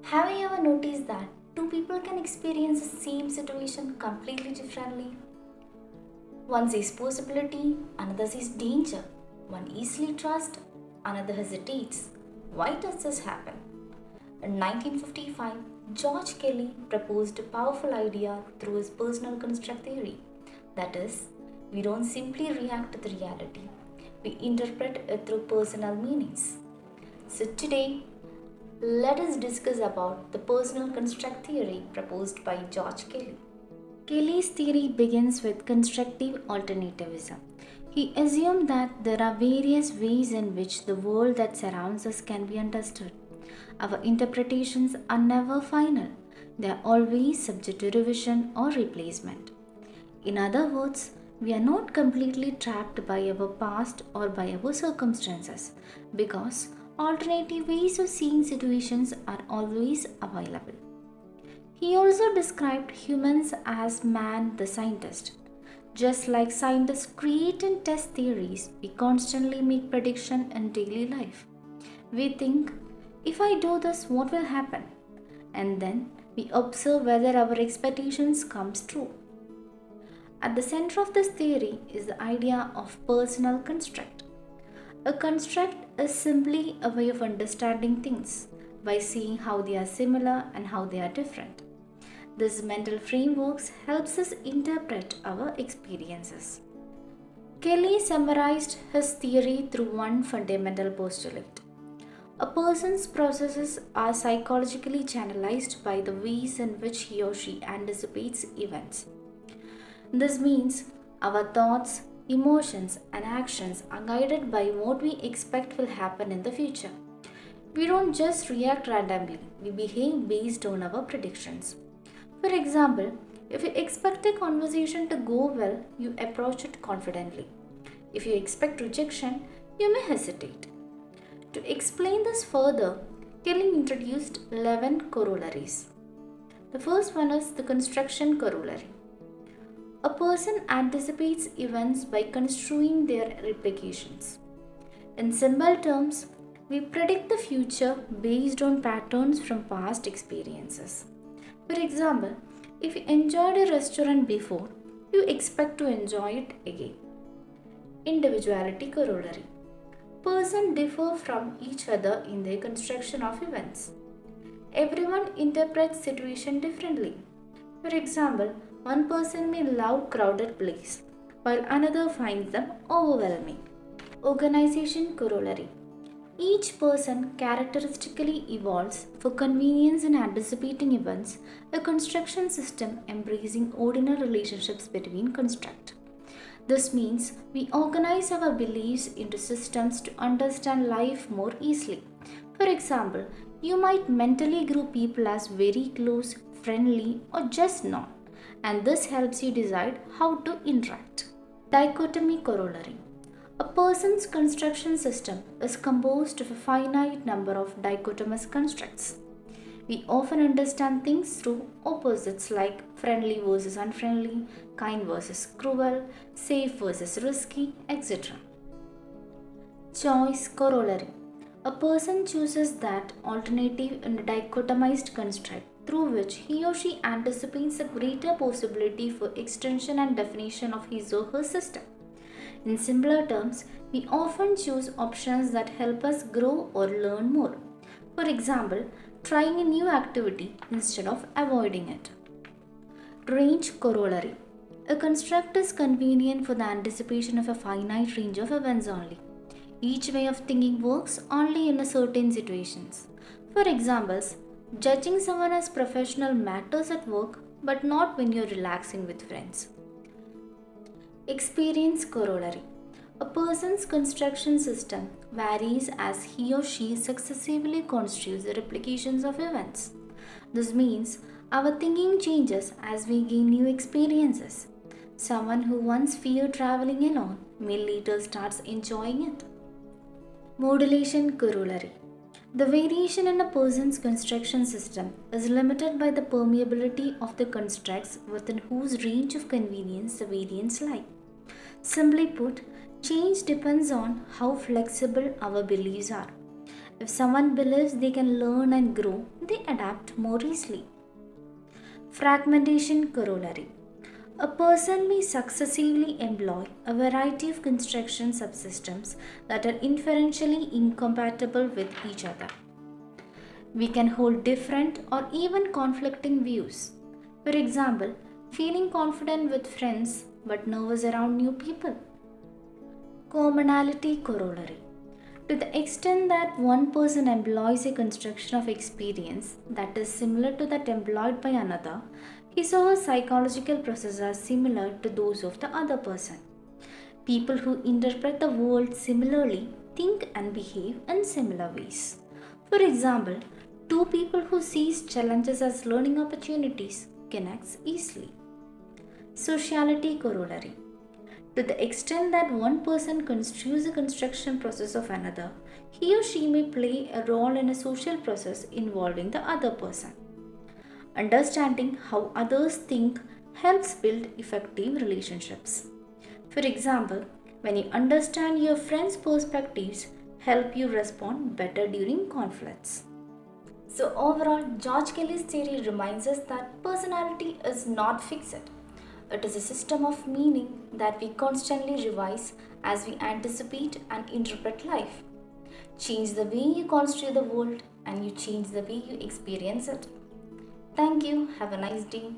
Have you ever noticed that two people can experience the same situation completely differently? One sees possibility, another sees danger. One easily trusts, another hesitates. Why does this happen? In 1955, George Kelly proposed a powerful idea through his personal construct theory. That is, we don't simply react to the reality, we interpret it through personal meanings. So today, let us discuss about the personal construct theory proposed by George Kelly. Kelly's theory begins with constructive alternativism. He assumed that there are various ways in which the world that surrounds us can be understood. Our interpretations are never final, they are always subject to revision or replacement. In other words, we are not completely trapped by our past or by our circumstances because alternative ways of seeing situations are always available. He also described humans as man the scientist. Just like scientists create and test theories, we constantly make predictions in daily life. We think, if I do this, what will happen? And then we observe whether our expectations comes true. At the center of this theory is the idea of personal construct. A construct is simply a way of understanding things by seeing how they are similar and how they are different. This mental framework helps us interpret our experiences. Kelly summarized his theory through one fundamental postulate. A person's processes are psychologically channelized by the ways in which he or she anticipates events. This means our thoughts, emotions, and actions are guided by what we expect will happen in the future. We don't just react randomly, we behave based on our predictions. For example, if you expect a conversation to go well, you approach it confidently. If you expect rejection, you may hesitate. To explain this further, Kelly introduced 11 corollaries. The first one is the construction corollary. A person anticipates events by construing their replications. In simple terms, we predict the future based on patterns from past experiences. For example, if you enjoyed a restaurant before, you expect to enjoy it again. Individuality corollary. Persons differ from each other in their construction of events. Everyone interprets situation differently. For example, one person may love crowded places, while another finds them overwhelming. Organization corollary. Each person characteristically evolves for convenience in anticipating events, a construction system embracing ordinal relationships between construct. This means we organize our beliefs into systems to understand life more easily. For example, you might mentally group people as very close, friendly, or just not, and this helps you decide how to interact. Dichotomy corollary. A person's construction system is composed of a finite number of dichotomous constructs. We often understand things through opposites like friendly versus unfriendly, kind versus cruel, safe versus risky, etc. Choice corollary. A person chooses that alternative in a dichotomized construct through which he or she anticipates a greater possibility for extension and definition of his or her system. In simpler terms, we often choose options that help us grow or learn more. For example, trying a new activity instead of avoiding it. Range corollary. A construct is convenient for the anticipation of a finite range of events only. Each way of thinking works only in a certain situations. For examples, judging someone as professional matters at work but not when you're relaxing with friends. Experience corollary. A person's construction system varies as he or she successively constructs the replications of events. This means our thinking changes as we gain new experiences. Someone who once feared traveling alone may later start enjoying it. Modulation corollary. The variation in a person's construction system is limited by the permeability of the constructs within whose range of convenience the variants lie. Simply put, change depends on how flexible our beliefs are. If someone believes they can learn and grow, they adapt more easily. Fragmentation corollary. A person may successively employ a variety of construction subsystems that are inferentially incompatible with each other. We can hold different or even conflicting views. For example, feeling confident with friends but nervous around new people. Commonality corollary. To the extent that one person employs a construction of experience that is similar to that employed by another, his or her psychological processes are similar to those of the other person. People who interpret the world similarly think and behave in similar ways. For example, two people who see challenges as learning opportunities connect easily. Sociality corollary. To the extent that one person construes the construction process of another, he or she may play a role in a social process involving the other person. Understanding how others think helps build effective relationships. For example, when you understand your friends' perspectives, help you respond better during conflicts. So overall, George Kelly's theory reminds us that personality is not fixed. It is a system of meaning that we constantly revise as we anticipate and interpret life. Change the way you construe the world and you change the way you experience it. Thank you. Have a nice day.